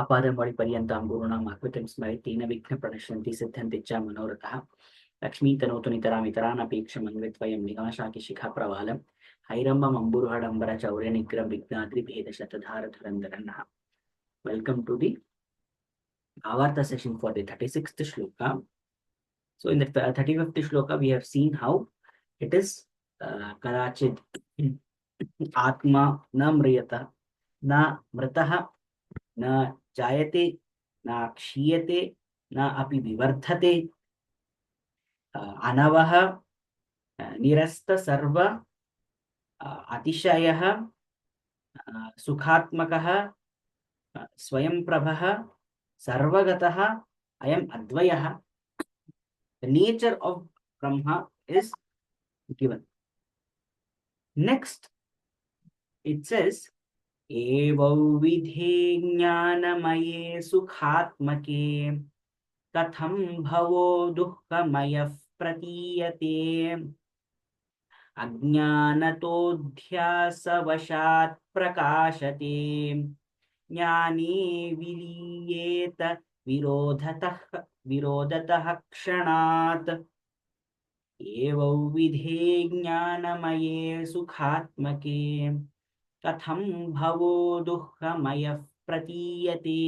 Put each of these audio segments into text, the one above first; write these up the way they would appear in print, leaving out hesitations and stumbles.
आपादमौलिपर्यन्तां गुरूणाम् आकृतिं स्मरेत्तेन विघ्नप्रणश्यन्ति सिद्ध्यन्ति च मनोरथः। Lakshmi तनोतु नितरामितरानपेक्षमन्वित्वयं निगाशाकिशिखाप्रवालं हैरम्बमम्बुरुहडम्बरचौर्यनिग्रह विघ्नाद्रिभेदशतधारधुरन्धरन्नः. Welcome to the Bhāvārtha session for the 36th shloka. So in the 35th shloka, we have seen how it is kadachid atma na mriyata na mritaha na jayate na kshiyate na api vivardhate anavaha nirasta sarva atishayah sukhatmakah swayam prabhah sarvagatah ayam advayah. The nature of Brahma is given. Next, it says, Evo vidhe jnanamaye sukhatmake katham bhavo dukkhamayah pratiyate ajnanatodhyasavashat prakashate jnane viliyeta virodhatah kshanat. Evo vidhe jnanamaye sukhatmake katham bhavo dukkhamayah pratiyate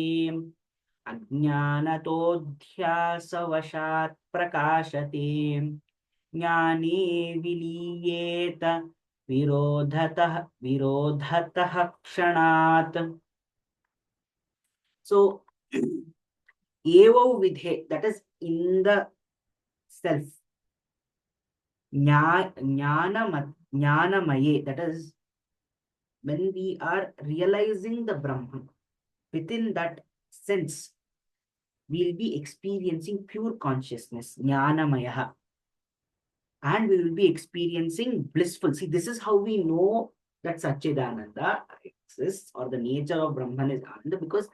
ajnanatodhyasavashat prakashate jnane viliyeta virodhatah kshanat. So, evo vidhe, that is in the self. Jnanamaye, that is when we are realizing the Brahman, within that sense, we will be experiencing pure consciousness, Jnanamaya. And we will be experiencing blissful. See, this is how we know that Satchidananda exists, or the nature of Brahman is Ananda, because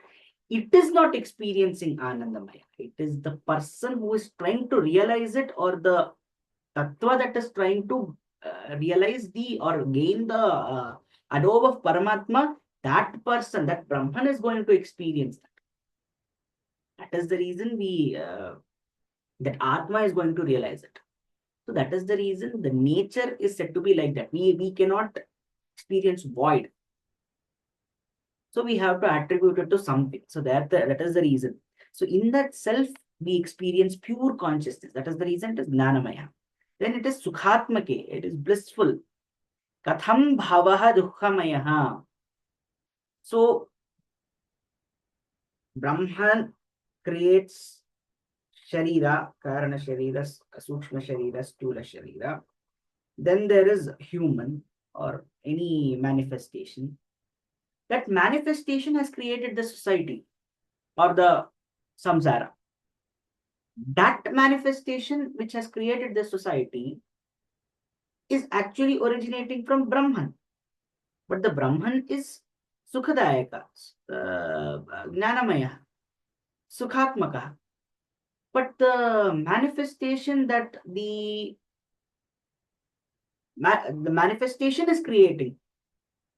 it is not experiencing Anandamaya. It is the person who is trying to realize it, or the Tattva that is trying to realize the or gain the adove of Paramatma. That person, that Brahman, is going to experience that. That is the reason that Atma is going to realize it. So that is the reason the nature is said to be like that. We cannot experience void. So we have to attribute it to something. So that is the reason. So in that self, we experience pure consciousness. That is the reason it is Jnanamaya. Then it is Sukhatmake. It is blissful. Katham bhavaha dukkhamayah. So Brahman creates Sharira, Karana Sharira, Sukshma Sharira, Stula Sharira. Then there is human or any manifestation. That manifestation has created the society or the samsara. That manifestation which has created the society is actually originating from Brahman. But the Brahman is Sukhadayaka, Jnanamaya, Sukhatmaka. But the manifestation that the manifestation is creating,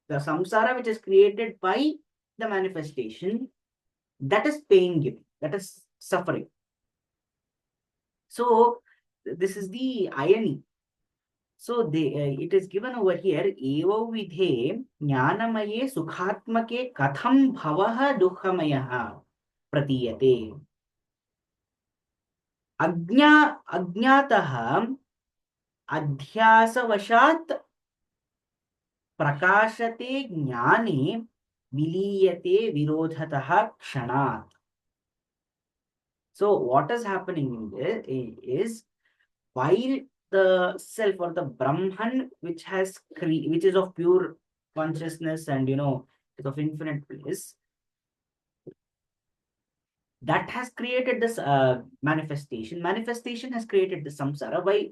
the samsara which is created by the manifestation, that is pain giving, that is suffering. So this is the irony. So it is given over here, evo vidhe jnanamaye sukhatmake katham bhavaha dukkhamayah pratiyate. Ajnatah adhyasavashat prakashate jnane viliyate virodhatah kshanat. So what is happening in this is, while the self or the Brahman, which is of pure consciousness and is of infinite bliss, that has created this manifestation. Manifestation has created the samsara. While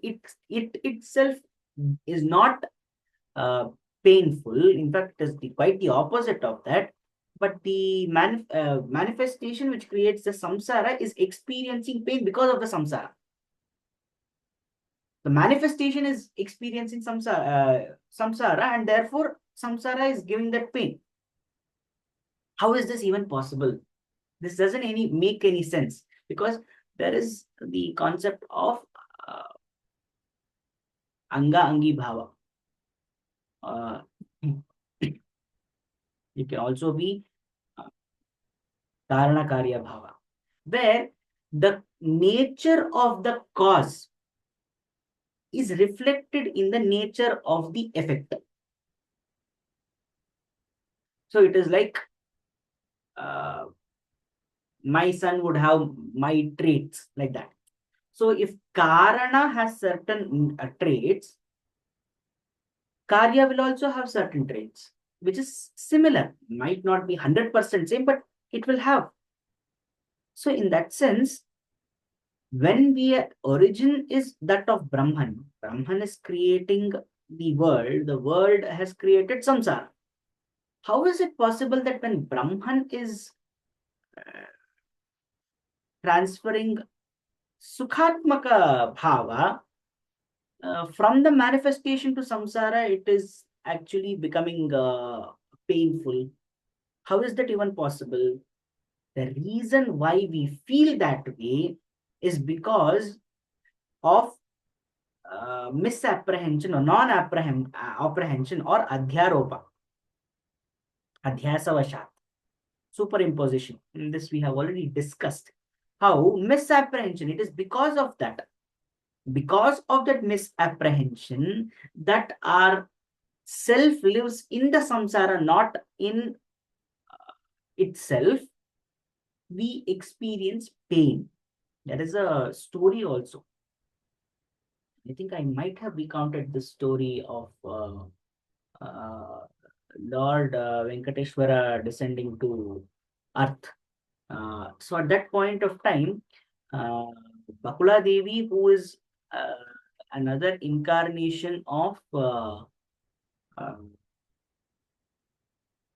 it itself is not painful. In fact, it is quite the opposite of that. But the manifestation which creates the samsara is experiencing pain because of the samsara. The manifestation is experiencing samsara, and therefore samsara is giving that pain. How is this even possible? This doesn't make any sense, because there is the concept of anga angi bhava. It can also be karana karya bhava, where the nature of the cause is reflected in the nature of the effect. So it is like my son would have my traits, like that. So if karana has certain traits, karya will also have certain traits, which is similar. Might not be 100% same, but it will have. So in that sense, when the origin is that of Brahman, Brahman is creating the world has created samsara. How is it possible that when Brahman is transferring sukhatmaka bhava, from the manifestation to samsara, it is actually becoming painful? How is that even possible? The reason why we feel that way is because of misapprehension or non-apprehension or adhyaropa, adhyasavashat, superimposition. In this we have already discussed how misapprehension, it is because of that misapprehension that our self lives in the samsara, not in itself. We experience pain. There is a story also. I think I might have recounted the story of Lord Venkateshwara descending to earth. So at that point of time, Bakula Devi, who is another incarnation of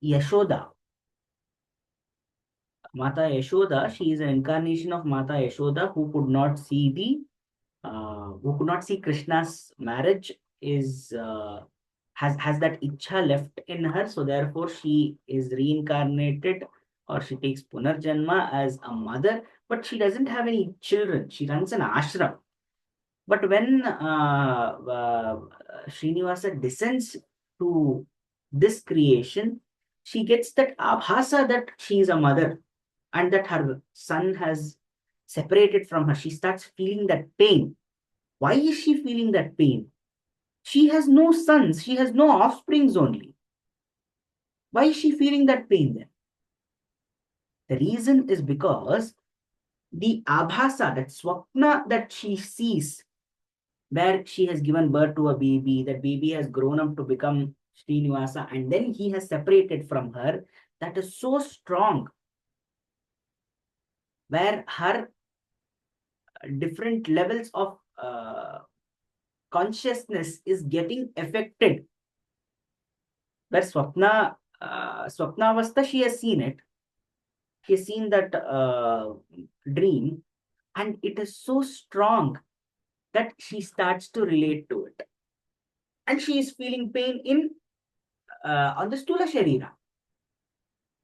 Yashoda, Mata Yashoda, she is an incarnation of Mata Yashoda who could not see Krishna's marriage, is has that ichha left in her, so therefore she is reincarnated, or she takes punarjanma as a mother, but she doesn't have any children. She runs an ashram. But when Srinivasa descends to this creation, she gets that abhasa that she is a mother and that her son has separated from her. She starts feeling that pain. Why is she feeling that pain? She has no sons, she has no offsprings only. Why is she feeling that pain then? The reason is because the abhasa, that swapna that she sees, where she has given birth to a baby, that baby has grown up to become Srinivasa, and then he has separated from her, that is so strong, where her different levels of consciousness is getting affected. Where Swapnavastha, she has seen it. She has seen that dream, and it is so strong that she starts to relate to it. And she is feeling pain in on the Stula Sharira.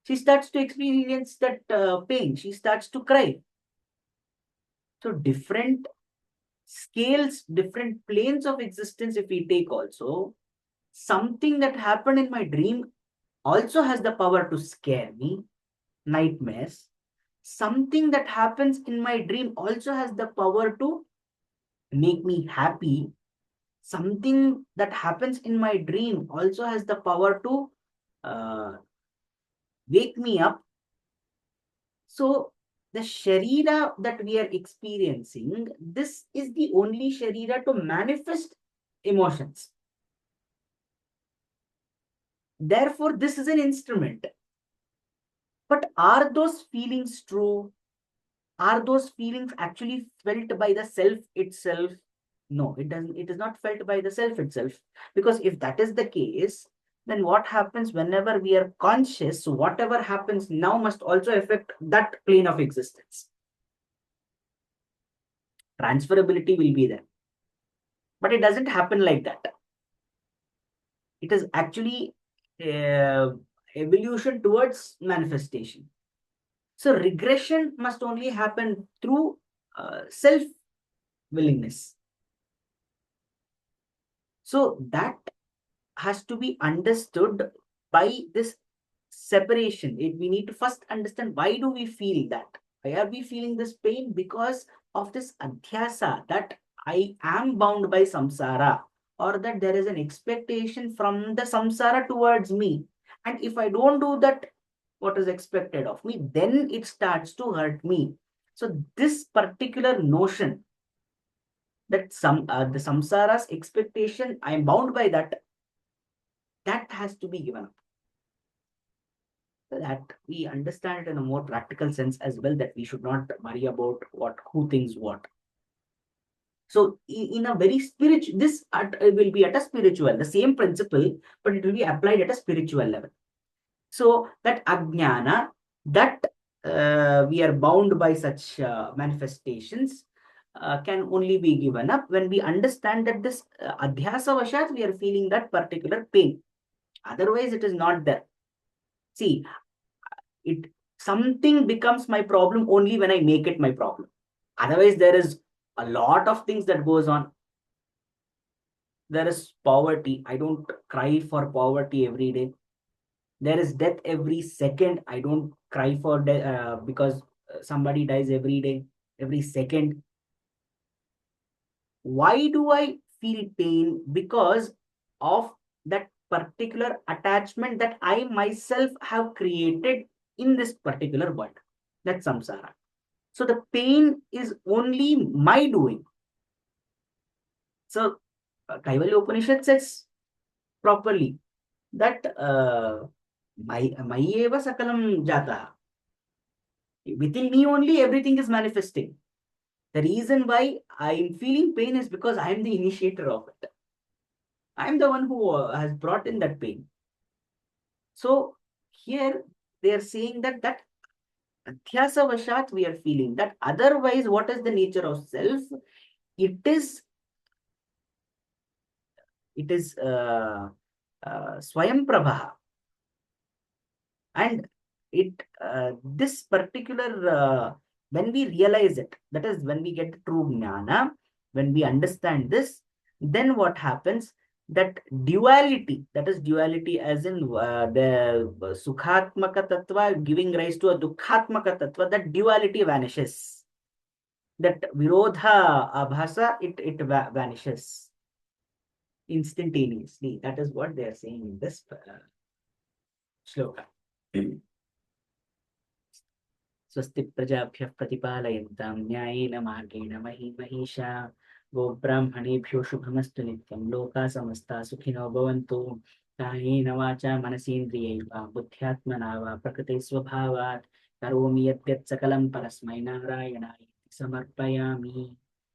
She starts to experience that pain. She starts to cry. So different scales, different planes of existence, if we take also, something that happened in my dream also has the power to scare me, nightmares. Something that happens in my dream also has the power to make me happy. Something that happens in my dream also has the power to wake me up. So the Sharira that we are experiencing, this is the only Sharira to manifest emotions. Therefore, this is an instrument. But are those feelings true? Are those feelings actually felt by the self itself? No, it doesn't. It is not felt by the self itself. Because if that is the case, then what happens whenever we are conscious? So whatever happens now must also affect that plane of existence. Transferability will be there. But it doesn't happen like that. It is actually evolution towards manifestation. So regression must only happen through self-willingness. So that has to be understood by this separation. We need to first understand, why do we feel that? Why are we feeling this pain? Because of this adhyasa, that I am bound by samsara, or that there is an expectation from the samsara towards me. And if I don't do that, what is expected of me, then it starts to hurt me. So this particular notion that the samsara's expectation, I am bound by that, that has to be given up. So that we understand it in a more practical sense as well, that we should not worry about who thinks what. So in a very spiritual, this will be at a spiritual, the same principle, but it will be applied at a spiritual level. So that ajnana, that we are bound by such manifestations, can only be given up when we understand that this adhyasa vashat, we are feeling that particular pain. Otherwise, it is not there. See, something becomes my problem only when I make it my problem. Otherwise, there is a lot of things that goes on. There is poverty. I don't cry for poverty every day. There is death every second. I don't cry for death because somebody dies every day, every second. Why do I feel pain? Because of that particular attachment that I myself have created in this particular world. That's samsara. So the pain is only my doing. So Kaivalya Upanishad says properly that mayeva sakalam jataha. Within me only everything is manifesting. The reason why I'm feeling pain is because I am the initiator of it. I am the one who has brought in that pain. So here they are saying that adhyasa vashat we are feeling that. Otherwise, what is the nature of self? It is Swayam Prabha. And this particular, when we realize it, that is when we get the true jnana, when we understand this, then what happens? That duality, that is duality as in the sukhatmaka tattva giving rise to a dukhatmaka tattva, that duality vanishes. That virodha abhasa, it vanishes instantaneously. That is what they are saying in this shloka. स्वस्ति प्रजाभ्यः प्रतिपालयन्तां न्यायेन मार्गेण महिषा गोब्राह्मणेभ्यो शुभमस्तु नित्यं लोकाः समस्ताः सुखिनो भवन्तु कायेन वाचा मनसेन्द्रियैर्वा बुद्ध्यात्मना वा प्रकृते स्वभावात् करोमि यद्यत् सकलं परस्मै नारायणाय समर्पयामि।